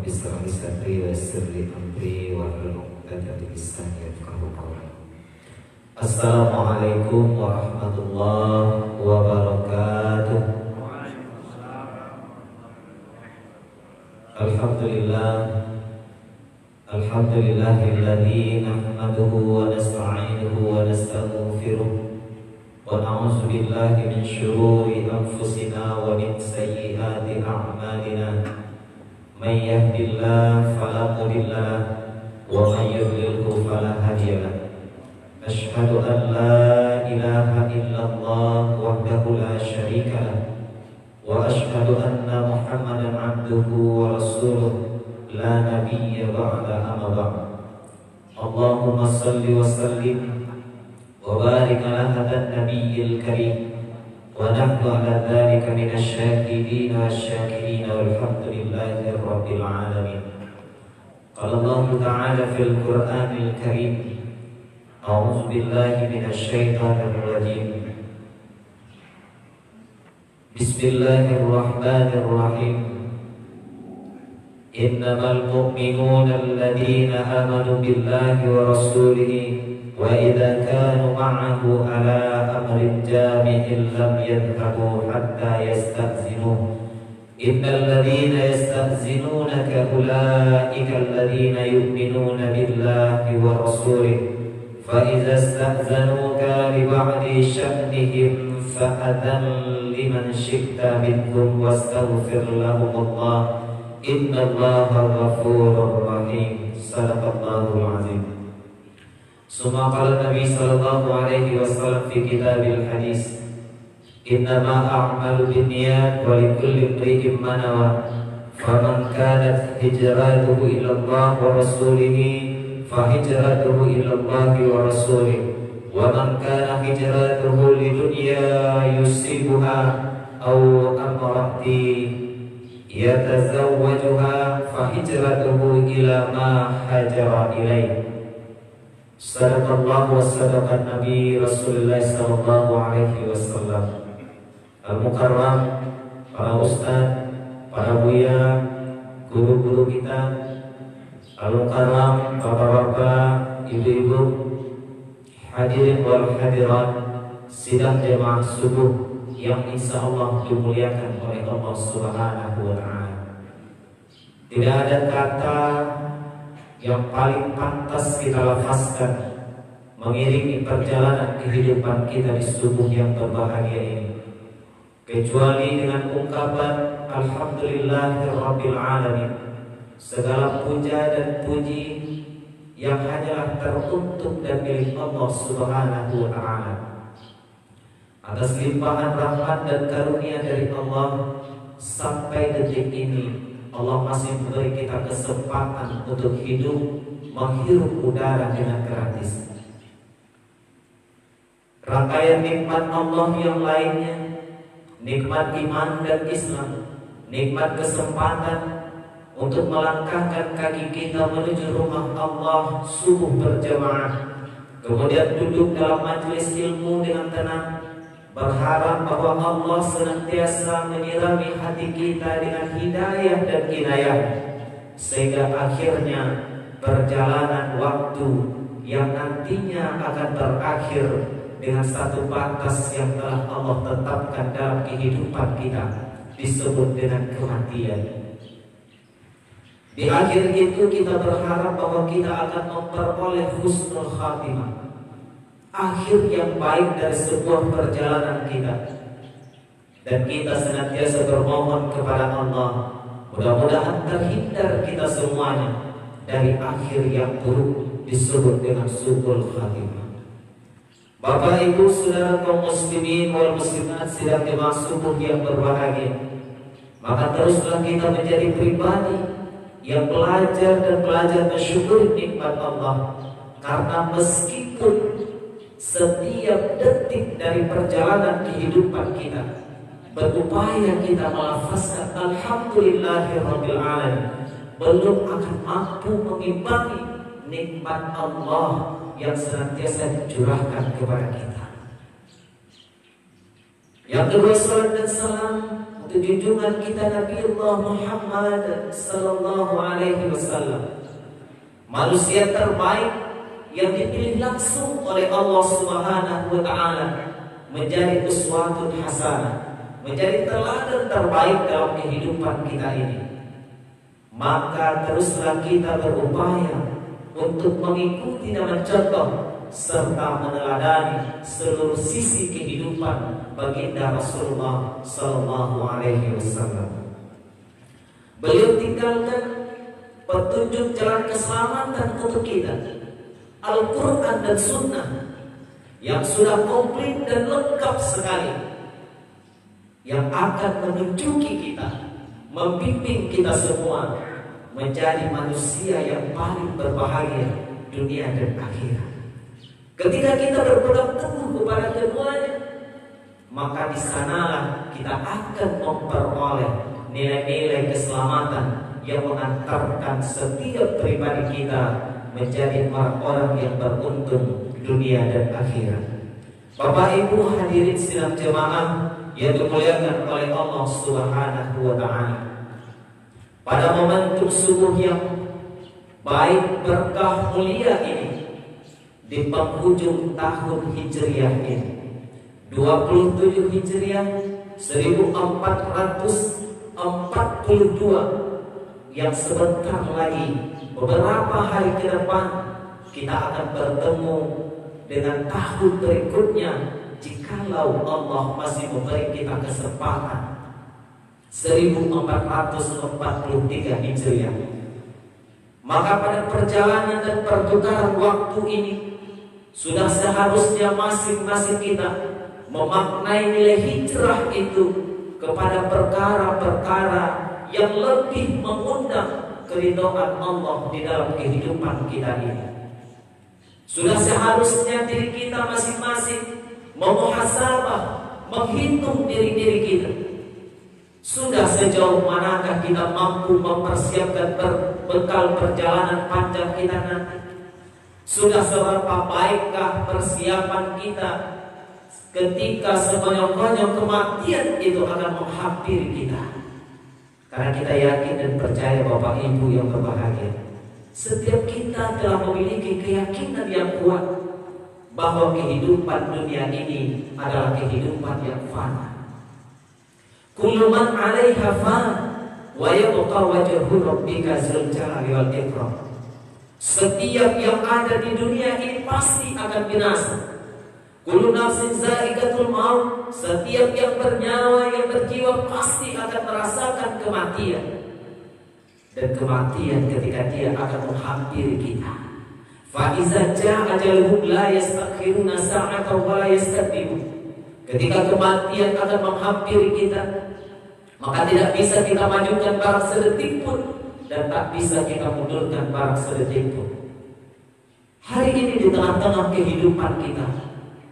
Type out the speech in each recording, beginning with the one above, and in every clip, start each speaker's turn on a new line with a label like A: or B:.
A: Rabbi shrah li sadri wa yassir li amri wahlul 'uqdatam min lisani yafqahu qawli. Assalamualaikum warahmatullahi wabarakatuh. Alhamdulillahilladzi nahmaduhu wa nasta'inuhu wa nastaghfiruh wa na'udzu billahi min syururi anfusina wa min sayyiati a'malina. Man yahdihillahu fala mudilla lahu wa man yudlilhu fala hadiya lahu. Asyhadu an la ilaha illallah wahdahu la syarika lahu wa asyhadu anna Muhammadan 'abduhu wa rasuluh la nabiyya ba'da amma ba'd. Allahumma shalli wa sallim wa barik ala hadzal nabiyyil karim wa nahnu ala dzalika minasy syahidin wasyakirin walhamdulillahi rabbil alamin. Qala Allah ta'ala fil Qur'anil karim, a'udzu billahi minasy syaithanir rajim. Bismillahirrahmanirrahim. Innamal mu'minuna alladhina amanu billahi wa rasulihi wa idza kanu ma'ahu ala amrin jami'in lam yadhhabu hatta yasta'zinuhu. Innal ladhina yasta'zinunaka ulaika alladhina yu'minuna billahi wa rasulihi fa idza ista'zanuka li ba'di sya'nihim fa'adhan liman syi'ta minhum wastaghfir lahumullah innallaha ghafurur rahim. Sadaqallahul azim. Summa qala Nabi sallallahu alaihi wasallam fi kitabil hadis, innama a'malu binniyat wa likulli imri'in ma nawa. Faman kanat hijratuhu ila Allah wa rasulihi fa hijratuhu ila Allah wa rasulihi wa man kana hijratuhu lidunya yusibuha aw amrati yatazawwajuha fa hijratuhu ila ma hajara ilaih. Sadaqallahu wa sadaqan Nabi Rasulullah sallallahu alaihi wasallam. Al-Mukarram, para ustaz, para buya, guru-guru kita, Al-Mukarram, bapak-bapak, ibu-ibu, hadirin wal hadirat sidang jemaah subuh yang insya Allah dimuliakan oleh Allah Subhanahu wa ta'ala. Tidak ada kata yang paling pantas kita lafazkan mengiringi perjalanan kehidupan kita di subuh yang berbahagia ini, kecuali dengan ungkapan Alhamdulillahirabbil alamin. Segala puja dan puji yang hanyalah teruntuk dan milik Allah Subhanahu wa ta'ala. Atas limpahan rahmat dan karunia dari Allah, sampai detik ini Allah masih memberi kita kesempatan untuk hidup, menghirup udara dengan gratis. Rangkaian nikmat Allah yang lainnya, nikmat iman dan Islam, nikmat kesempatan untuk melangkahkan kaki kita menuju rumah Allah subuh berjamaah, kemudian duduk dalam majelis ilmu dengan tenang, berharap bahwa Allah senantiasa menyirami hati kita dengan hidayah dan inayah, sehingga akhirnya perjalanan waktu yang nantinya akan berakhir dengan satu batas yang telah Allah tetapkan dalam kehidupan kita, disebut dengan kematian. Di akhir itu kita berharap bahwa kita akan memperoleh husnul khatimah, akhir yang baik dari sebuah perjalanan kita. Dan kita senantiasa bermohon kepada Allah, mudah-mudahan terhindar kita semuanya dari akhir yang buruk, disebut dengan su'ul khatimah. Bapak Ibu saudara kaum muslimin wal muslimat sidang jemaah subuh yang berbahagia, maka teruslah kita menjadi pribadi yang belajar dan belajar mensyukuri nikmat Allah. Karena meskipun setiap detik dari perjalanan kehidupan kita berupaya kita melafazkan Alhamdulillahirabbil alamin, belum akan mampu mengimbangi nikmat Allah yang senantiasa dicurahkan kepada kita. Yang kedua, salat dan salam untuk junjungan kita Nabiullah Muhammad sallallahu alaihi wasallam, manusia terbaik yang dipilih langsung oleh Allah Subhanahu wa taala menjadi uswatun hasanah, menjadi teladan terbaik dalam kehidupan kita ini. Maka teruslah kita berupaya untuk mengikuti dan mencontoh serta meneladani seluruh sisi kehidupan baginda Rasulullah sallallahu alaihi wasallam. Beliau tinggalkan petunjuk jalan keselamatan untuk kita, Al-Quran dan Sunnah yang sudah komplit dan lengkap sekali, yang akan menunjuki kita, membimbing kita semua menjadi manusia yang paling berbahagia dunia dan akhirat. Ketika kita berpegang teguh kepada keduanya, maka di sanalah kita akan memperoleh nilai-nilai keselamatan yang mengantarkan setiap pribadi kita menjadi orang-orang yang beruntung dunia dan akhirat. Bapak Ibu hadirin sidang jemaah yang dimuliakan oleh Allah Subhanahu wa taala, pada momentum subuh yang baik berkah mulia ini, di penghujung tahun Hijriah ini 27 Hijriah 1442, yang sebentar lagi, beberapa hari ke depan, kita akan bertemu dengan tahun berikutnya, jikalau Allah masih memberi kita kesempatan, 1443 Hijriah. Maka pada perjalanan dan pertukaran waktu ini, sudah seharusnya masing-masing kita memaknai nilai hijrah itu kepada perkara-perkara yang lebih mengundang keridhaan Allah di dalam kehidupan kita ini. Sudah seharusnya diri kita masing-masing memuhasabah, menghitung diri-diri kita. Sudah sejauh manakah kita mampu mempersiapkan bekal perjalanan panjang kita nanti? Sudah seberapa baikkah persiapan kita ketika sekonyong-konyong kematian itu akan menghampiri kita? Karena kita yakin dan percaya Bapak Ibu yang berbahagia, setiap kita telah memiliki keyakinan yang kuat bahwa kehidupan dunia ini adalah kehidupan yang fana. Kullu man 'alaiha fan wa yabqa wajhu rabbika dzul jalali wal ikram. Setiap yang ada di dunia ini pasti akan binasa. Kullu nafsin za'iqatul maut. Setiap yang bernyawa, yang berjiwa pasti akan merasakan kematian. Dan kematian ketika dia akan menghampiri kita. Fa iza ja'a ajaluhum la yastakhiruna sa'atan wa la yastaqdimun. Ketika kematian akan menghampiri kita, maka tidak bisa kita majukan barang sedetik pun, dan tak bisa kita mundurkan barang sedetik pun. Hari ini di tengah-tengah kehidupan kita,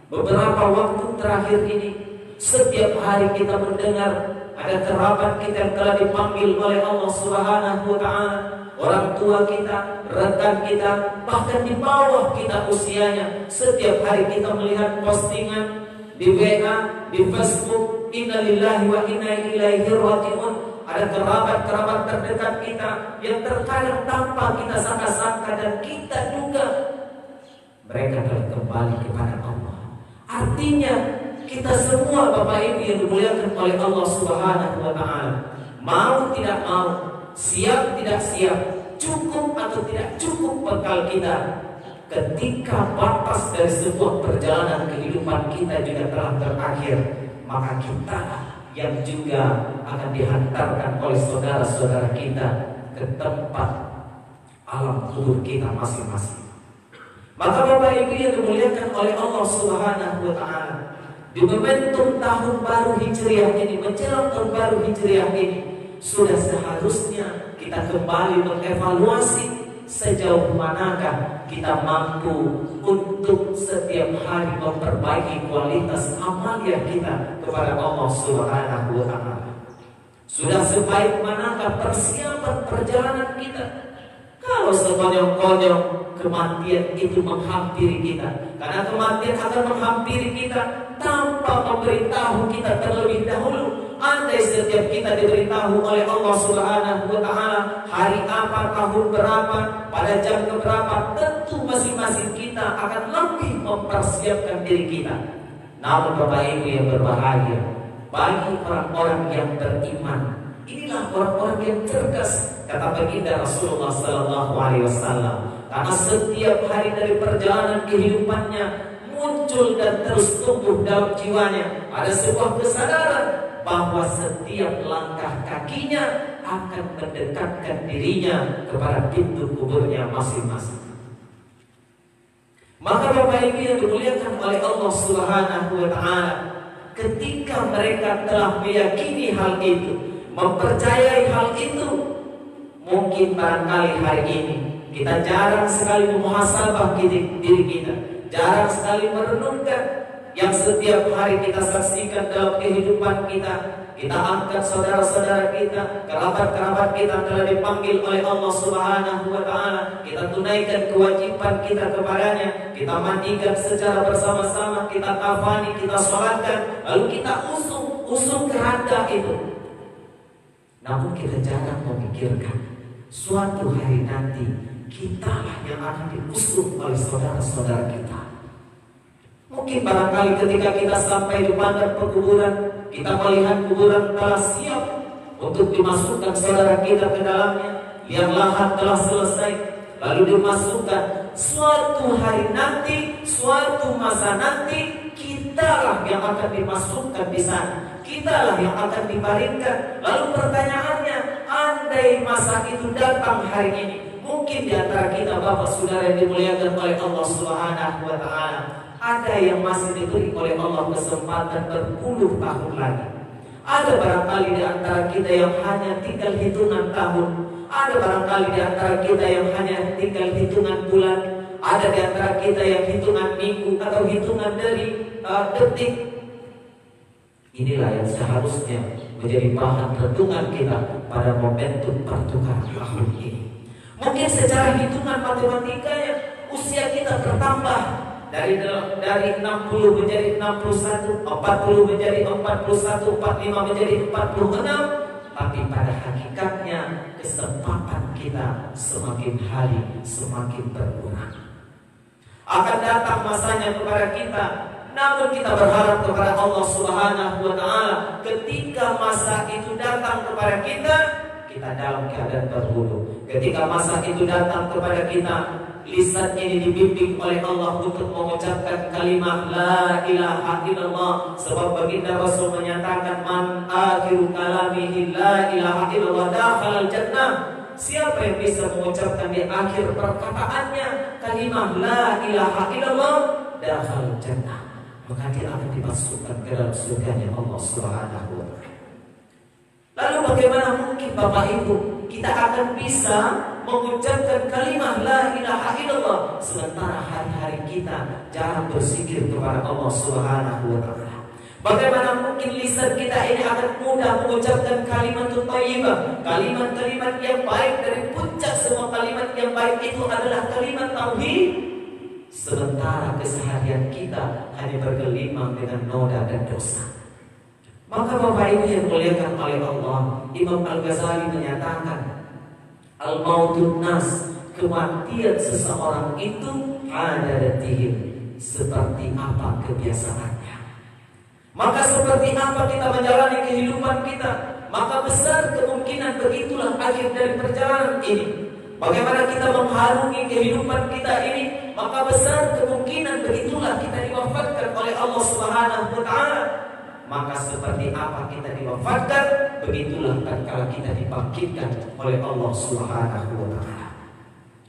A: beberapa waktu terakhir ini, setiap hari kita mendengar ada kerabat kita yang telah dipanggil oleh Allah Subhanahu wa taala, orang tua kita, rekan kita, bahkan di bawah kita usianya. Setiap hari kita melihat postingan di WA, di Facebook, inna lillahi wa inna ilaihi raji'un. Ada kerabat-kerabat terdekat kita yang terkadang tanpa kita sangka-sangka dan kita duga mereka telah kembali kepada Allah. Artinya kita semua Bapak Ibu yang dimuliakan oleh Allah Subhanahu wa taala, mau tidak mau, siap tidak siap, cukup atau tidak cukup bekal kita, ketika batas dari sebuah perjalanan kehidupan kita juga telah berakhir, maka kita yang juga akan dihantarkan oleh saudara-saudara kita ke tempat alam kubur kita masing-masing. Maka Bapak Ibu yang dimuliakan oleh Allah Subhanahu wa taala, di momentum tahun baru Hijriah ini, menjelang tahun baru Hijriah ini, sudah seharusnya kita kembali mengevaluasi sejauh manakah kita mampu untuk setiap hari memperbaiki kualitas amalia kita kepada Allah Subhanahu wa taala. Sudah sebaik manakah persiapan perjalanan kita? Kalau sekonyong-konyong kematian itu menghampiri kita, karena kematian akan menghampiri kita tanpa memberitahu kita terlebih dahulu Andai setiap kita diberitahu oleh Allah Subhanahu wa Ta'ala hari apa, tahun berapa, pada jam keberapa, tentu masing-masing kita akan lebih mempersiapkan diri kita. Namun Bapak Ibu yang berbahagia, bagi orang-orang yang beriman, inilah orang-orang yang cerdas, kata baginda Rasulullah Sallallahu Alaihi Wasallam. Karena setiap hari dari perjalanan kehidupannya muncul dan terus tumbuh dalam jiwanya ada sebuah kesadaran bahwa setiap langkah kakinya akan mendekatkan dirinya kepada pintu kuburnya masing-masing. Maka Bapak Ibu yang dimuliakan oleh Allah Subhanahu wa Ta'ala, ketika mereka telah meyakini hal itu, mempercayai hal itu, mungkin barangkali hari ini kita jarang sekali memuhasabah diri kita, jarang sekali merenungkan yang setiap hari kita saksikan dalam kehidupan kita. Kita angkat saudara-saudara kita, kerabat-kerabat kita telah dipanggil oleh Allah Subhanahu wa Ta'ala. Kita tunaikan kewajiban kita kepadanya. Kita mandikan secara bersama-sama, kita kafani, kita sholatkan, lalu kita usung keranda itu. Namun kita jangan memikirkan suatu hari nanti kitalah yang akan diusung oleh saudara-saudara kita. Mungkin barangkali ketika kita sampai di padang pekuburan, kita melihat kuburan telah siap untuk dimasukkan saudara kita ke dalamnya, yang lahan telah selesai, lalu dimasukkan. Suatu hari nanti, suatu masa nanti, kitalah yang akan dimasukkan di sana, kitalah yang akan dibaringkan. Lalu pertanyaannya, andai masa itu datang hari ini, mungkin di antara kita Bapak Saudara yang dimuliakan oleh Allah Subhanahu wa Ta'ala, ada yang masih diberi oleh Allah kesempatan berpuluh tahun lagi. Ada barangkali di antara kita yang hanya tinggal hitungan tahun. Ada barangkali di antara kita yang hanya tinggal hitungan bulan. Ada di antara kita yang hitungan minggu atau hitungan dari detik. Inilah yang seharusnya menjadi bahan renungan kita pada momentum pertukaran tahun ini. Mungkin secara hitungan matematikanya usia kita bertambah. Dari 60 menjadi 61, 40 menjadi 41, 45 menjadi 46. Tapi pada hakikatnya kesempatan kita semakin hari semakin berkurang. Akan datang masanya kepada kita, namun kita berharap kepada Allah Subhanahu wa Ta'ala, ketika masa itu datang kepada kita, kita dalam keadaan berwudu. Ketika masa itu datang kepada kita, lisan ini dibimbing oleh Allah untuk mengucapkan kalimat la ilaha illallah. Sebab baginda Rasul menyatakan, man akhiru kalamihi la ilaha illallah dakhalal jannah. Siapa yang bisa mengucapkan di akhir perkataannya kalimat la ilaha illallah, dakhalal jannah, maka dia akan dimasukkan ke dalam surganya Allah Subhanahu wa Ta'ala. Lalu bagaimana mungkin Bapak Ibu kita akan bisa mengucapkan kalimat la ilaha illallah sementara hari-hari kita jarang berzikir kepada Allah Subhanahu wa Ta'ala? Bagaimana mungkin lisan kita ini akan mudah mengucapkan kalimat thayyibah, kalimat-kalimat yang baik? Dari puncak semua kalimat yang baik itu adalah kalimat tauhid, sementara keseharian kita hanya bergelimang dengan noda dan dosa. Maka Bapak Ibu yang dimuliakan oleh Allah, Imam Al-Ghazali menyatakan, al-mautun nas, kematian seseorang itu adadatihim, seperti apa kebiasaannya. Maka seperti apa kita menjalani kehidupan kita, maka besar kemungkinan begitulah akhir dari perjalanan ini. Bagaimana kita mengharungi kehidupan kita ini, maka besar kemungkinan begitulah kita diwafatkan oleh Allah Subhanahu wa Ta'ala. Maka seperti apa kita diwafatkan, begitulah tatkala kita dibangkitkan oleh Allah Subhanahu wa Ta'ala.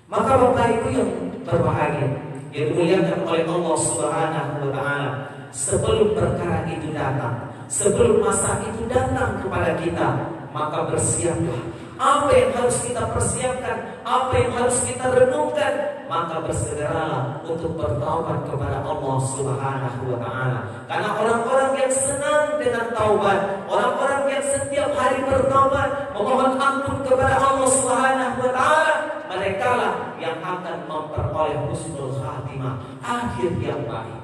A: Maka Bapak Ibu yang berbahagia, yang dimuliakan oleh Allah Subhanahu wa Ta'ala, sebelum perkara itu datang, sebelum masa itu datang kepada kita, maka bersiaplah. Apa yang harus kita persiapkan, apa yang harus kita renungkan, maka bersegeralah untuk bertaubat kepada Allah Subhanahu wa Ta'ala. Karena orang-orang yang senang dengan taubat, orang-orang yang setiap hari bertaubat, memohon ampun kepada Allah Subhanahu wa Ta'ala, mereka lah yang akan memperoleh husnul khatimah, akhir yang baik.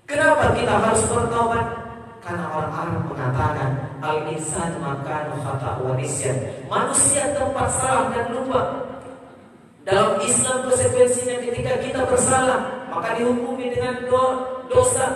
A: Kenapa kita harus bertaubat? Karena orang Arab mengatakan al-insan makanu khata' wa nisyan. Manusia tempat salah dan lupa. Dalam Islam konsekuensinya ketika kita bersalah maka dihukumi dengan dosa.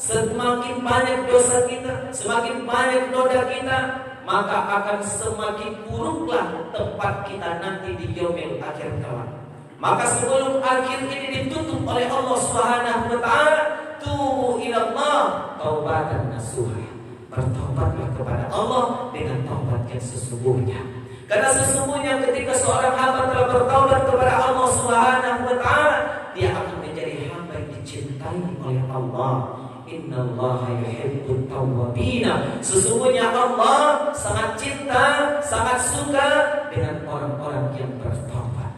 A: Semakin banyak dosa kita, semakin banyak noda kita, maka akan semakin buruklah tempat kita nanti di yaumil akhir kelak. Maka sebelum akhir ini ditutup oleh Allah Subhanahu wa taala, tubu ilallah taubatan nasuha. Bertobatlah kepada Allah dengan taubat yang sesungguhnya. Karena sesungguhnya ketika seorang hamba telah bertaubat kepada Allah Subhanahu wa taala, dia akan menjadi hamba yang dicintai oleh Allah. Innallaha yuhibbut tawwabina. Sesungguhnya Allah sangat cinta, sangat suka dengan orang-orang yang bertaubat.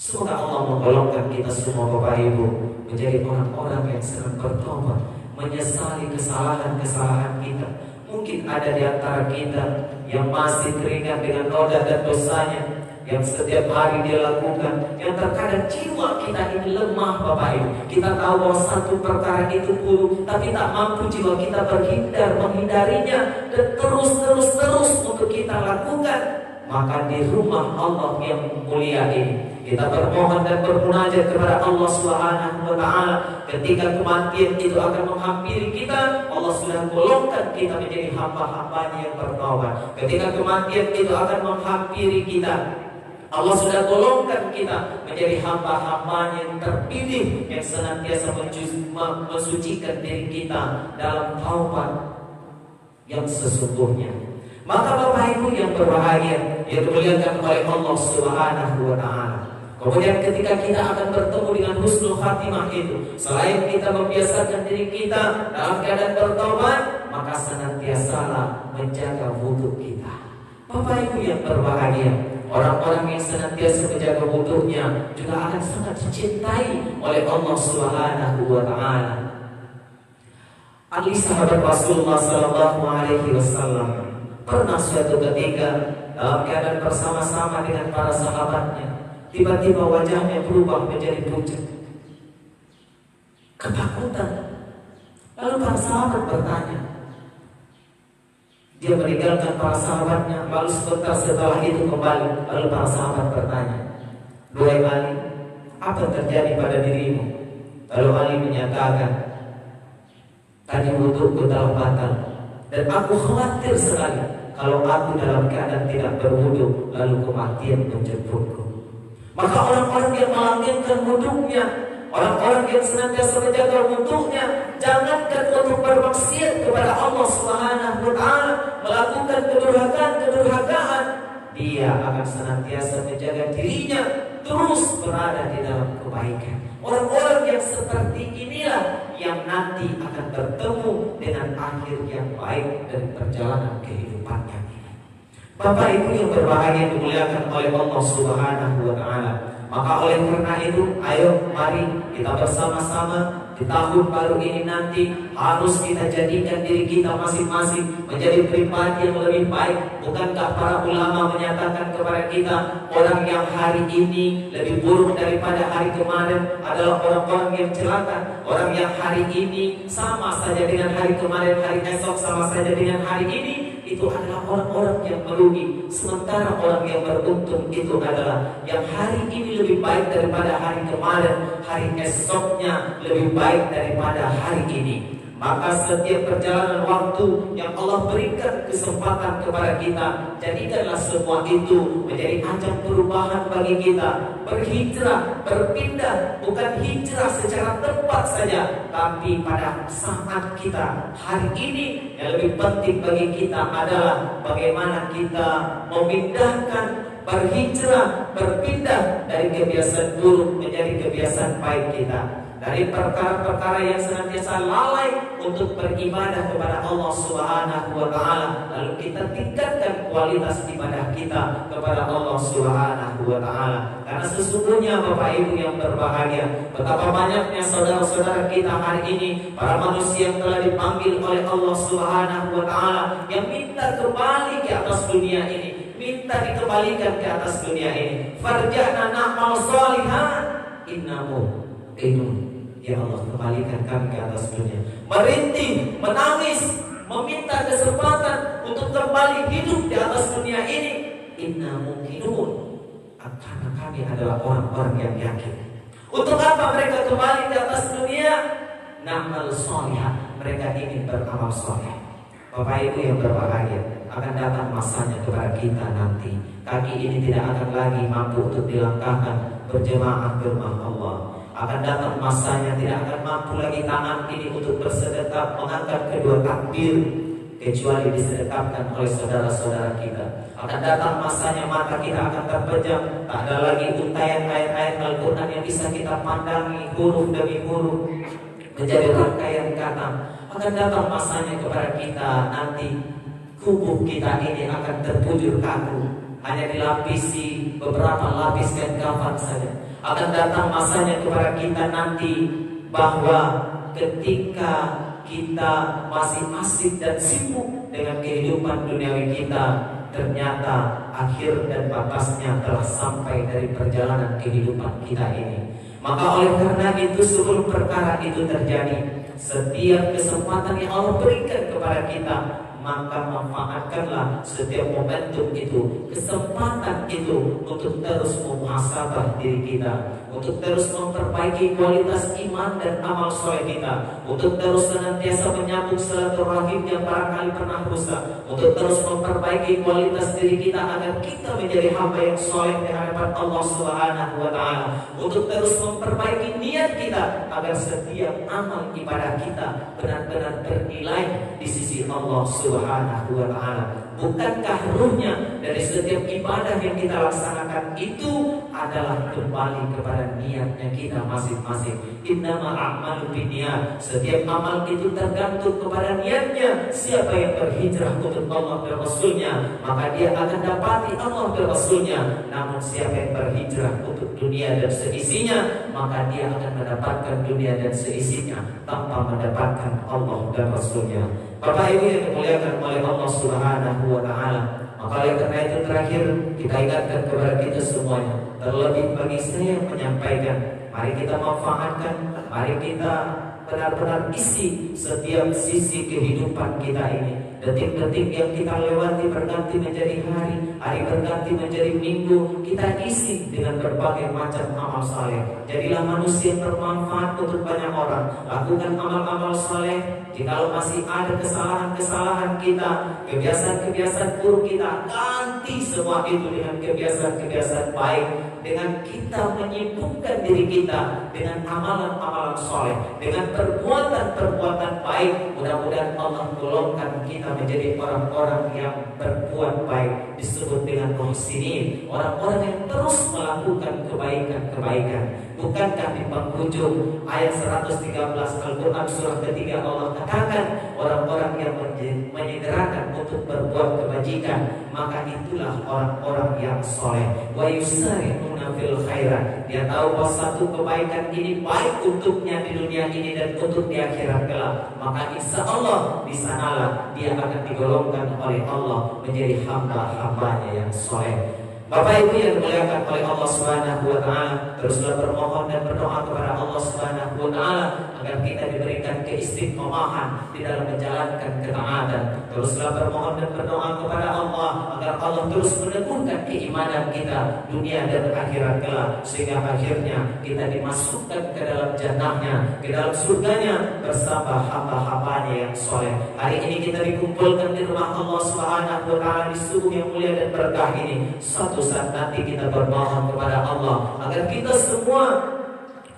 A: Semoga Allah menggolongkan kita semua Bapak Ibu menjadi orang-orang yang sering bertobat, menyesali kesalahan-kesalahan kita. Mungkin ada di antara kita yang masih teringat dengan noda dan dosanya yang setiap hari dia lakukan, yang terkadang jiwa kita ini lemah Bapak Ibu. Kita tahu bahwa satu perkara itu buruk, tapi tak mampu jiwa kita menghindarinya dan terus untuk kita lakukan. Maka di rumah Allah yang mulia ini kita bermohon dan bermunajat kepada Allah Subhanahu wa taala. Ketika kematian itu akan menghampiri kita, Allah sudah golongkan kita menjadi hamba-hambanya yang bertaubat. Ketika kematian itu akan menghampiri kita, Allah sudah golongkan kita menjadi hamba-hambanya yang terpilih, yang senantiasa mensucikan diri kita dalam taubat yang sesungguhnya. Maka Bapak Ibu yang berbahagia, yang dimuliakan oleh Allah Subhanahu wa taala. Kemudian ketika kita akan bertemu dengan husnul khatimah itu, selain kita membiasakan diri kita dalam keadaan bertaubat, maka senantiasalah menjaga wudu kita. Bapak Ibu yang berbahagia, orang-orang yang senantiasa menjaga wudunya juga akan sangat dicintai oleh Allah Subhanahu wa taala. Ali sahabat Rasulullah sallallahu alaihi wasallam pernah suatu ketika dalam keadaan bersama-sama dengan para sahabatnya, tiba-tiba wajahnya berubah menjadi pucat, ketakutan. Lalu para sahabat bertanya. Dia meninggalkan para sahabatnya, lalu sebentar setelah itu kembali. Lalu para sahabat bertanya, "Duhai Ali, apa terjadi pada dirimu?" Lalu Ali menyatakan, "Tadi wuduku telah batal, dan aku khawatir sekali kalau aku dalam keadaan tidak berwudu lalu kematian menjemputku." Maka orang-orang yang melanggengkan wudunya, orang-orang yang senantiasa menjaga wudunya, jangankan untuk bermaksiat kepada Allah Subhanahu wa taala, melakukan kedurhakaan, dia akan senantiasa menjaga dirinya terus berada di dalam kebaikan. Orang-orang yang seperti inilah yang nanti akan bertemu dengan akhir yang baik dari perjalanan kehidupannya. Bapak Ibu yang berbahagia dimuliakan oleh Allah Subhanahu wa taala. Maka oleh karena itu, ayo mari kita bersama-sama di tahun baru ini nanti harus kita jadikan diri kita masing-masing menjadi pribadi yang lebih baik. Bukankah para ulama menyatakan kepada kita, orang yang hari ini lebih buruk daripada hari kemarin adalah orang-orang yang celaka. Orang yang hari ini sama saja dengan hari kemarin, hari esok sama saja dengan hari ini, itu adalah orang-orang yang merugi. Sementara orang yang beruntung itu adalah yang hari ini lebih baik daripada hari kemarin, hari esoknya lebih baik daripada hari ini. Maka setiap perjalanan waktu yang Allah berikan kesempatan kepada kita, jadikanlah semua itu menjadi ajang perubahan bagi kita. Berhijrah, berpindah, bukan hijrah secara tempat saja, tapi pada saat kita hari ini yang lebih penting bagi kita adalah bagaimana kita memindahkan, berhijrah, berpindah dari kebiasaan buruk menjadi kebiasaan baik kita. Dari perkara-perkara yang senantiasa lalai untuk beribadah kepada Allah Subhanahu wa taala, lalu kita tingkatkan kualitas ibadah kita kepada Allah Subhanahu wa taala. Karena sesungguhnya Bapak Ibu yang berbahagia, betapa banyaknya saudara-saudara kita hari ini, para manusia yang telah dipanggil oleh Allah Subhanahu wa taala, yang minta kembali ke atas dunia ini, minta dikembalikan ke atas dunia ini. Farja'na na'mal shalihan innahu ya Allah, kembalikan kami ke atas dunia. Merintih, menangis, meminta kesempatan untuk kembali hidup di atas dunia ini. Inna mungkinun, karena kami adalah orang-orang yang yakin. Untuk apa mereka kembali di atas dunia? Na'mal sholihah, mereka ingin beramal soleh. Bapak Ibu yang berbahagia, akan datang masanya kepada kita nanti. Kaki ini tidak akan lagi mampu untuk dilangkahkan berjemaah ke rumah Allah. Akan datang masanya tidak akan mampu lagi tangan ini untuk bersedekap mengangkat kedua takbir, kecuali disedekapkan oleh saudara-saudara kita. Akan datang masanya mata kita akan terpejam, tak ada lagi untayan ayat-ayat Al-Quran yang bisa kita pandangi huruf demi huruf menjadi rangkaian kata. Akan datang masanya kepada kita nanti tubuh kita ini akan terbujur kaku, hanya dilapisi beberapa lapis kain kafan saja. Akan datang masanya kepada kita nanti bahwa ketika kita masih asik dan sibuk dengan kehidupan duniawi kita, ternyata akhir dan batasnya telah sampai dari perjalanan kehidupan kita ini. Maka oleh karena itu, sebelum perkara itu terjadi, setiap kesempatan yang Allah berikan kepada kita, maka manfaatkanlah setiap momentum itu, kesempatan itu, untuk terus memuhasabah diri kita, untuk terus memperbaiki kualitas iman dan amal soleh kita, untuk terus senantiasa menyambung silaturahim yang barangkali pernah rusak, untuk terus memperbaiki kualitas diri kita agar kita menjadi hamba yang soleh di hadapan Allah Subhanahu wa Ta'ala, untuk terus memperbaiki niat kita agar setiap amal ibadah kita benar-benar bernilai di sisi Allah Subhanahu wa Ta'ala. Bukankah ruhnya dari setiap ibadah yang kita laksanakan itu adalah kembali kepada niatnya kita masing-masing? Innama a'malu binniyat. Setiap amal itu tergantung kepada niatnya. Siapa yang berhijrah untuk Allah dan Rasulnya, maka dia akan dapati Allah dan Rasulnya. Namun siapa yang berhijrah untuk dunia dan seisinya, maka dia akan mendapatkan dunia dan seisinya tanpa mendapatkan Allah dan Rasulnya. Bapak Ibu yang dimuliakan oleh Allah Subhanahu wa Ta'ala, maka oleh karena itu terakhir kita ingatkan kepada kita semuanya, terlebih bagi saya yang menyampaikan, mari kita manfaatkan, mari kita benar-benar isi setiap sisi kehidupan kita ini. Detik-detik yang kita lewati berganti menjadi hari, hari berganti menjadi minggu, kita isi dengan berbagai macam amal saleh. Jadilah manusia yang bermanfaat untuk banyak orang. Lakukan amal-amal saleh. Jikalau masih ada kesalahan-kesalahan kita, kebiasaan-kebiasaan buruk kita, ganti semua itu dengan kebiasaan-kebiasaan baik, dengan kita menyibukkan diri kita dengan amalan-amalan soleh, dengan perbuatan-perbuatan baik. Mudah-mudahan Allah golongkan kita menjadi orang-orang yang berbuat baik, disebut dengan muhsinin, orang-orang yang terus melakukan kebaikan-kebaikan. Bukankah di penghujung ayat 113 Al-Quran surah ketiga Allah katakan orang-orang yang menyegerakan untuk berbuat kebajikan, maka itulah orang-orang yang soleh. Wa yusari'una fil khairat. Dia tahu bahwa satu kebaikan ini baik untuknya di dunia ini dan untuk di akhirat kelak, maka insya Allah di sanalah dia akan digolongkan oleh Allah menjadi hamba-hambanya yang soleh. Bapak Ibu yang dimuliakan oleh Allah Subhanahu wa Ta'ala, teruslah bermohon dan berdoa kepada Allah Subhanahu wa Ta'ala agar kita diberikan keistiqomahan di dalam menjalankan ketaatan. Teruslah bermohon dan berdoa kepada Allah agar Allah terus meneguhkan keimanan kita dunia dan akhirat kelak, sehingga akhirnya kita dimasukkan ke dalam jannahnya, ke dalam surganya bersama hamba-hambanya yang soleh. Hari ini kita dikumpulkan di rumah Allah Subhanahu wa Ta'ala di subuh yang mulia dan berkah ini. Suatu saat nanti kita bermohon kepada Allah agar kita semua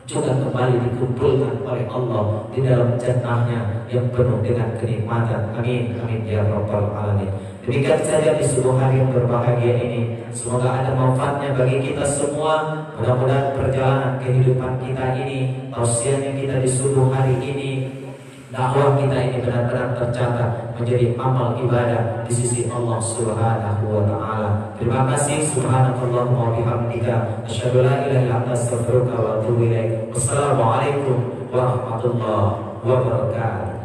A: juga kembali dikumpulkan oleh Allah di dalam jannahnya yang penuh dengan kenikmatan. Amin, amin ya rabbal alamin. Demikian saja di subuh hari yang berbahagia ini. Semoga ada manfaatnya bagi kita semua. Mudah-mudahan perjalanan kehidupan kita ini, tausiahnya kita di subuh hari ini, dakwah kita ini benar-benar tercatat menjadi amal ibadah di sisi Allah Subhanahu wa Ta'ala. Terima kasih. Subhanakallahumma wa bihamdika asyhadu an la ilaha illa anta astaghfiruka wa atubu ilaik. Wassalamualaikum warahmatullahi wabarakatuh.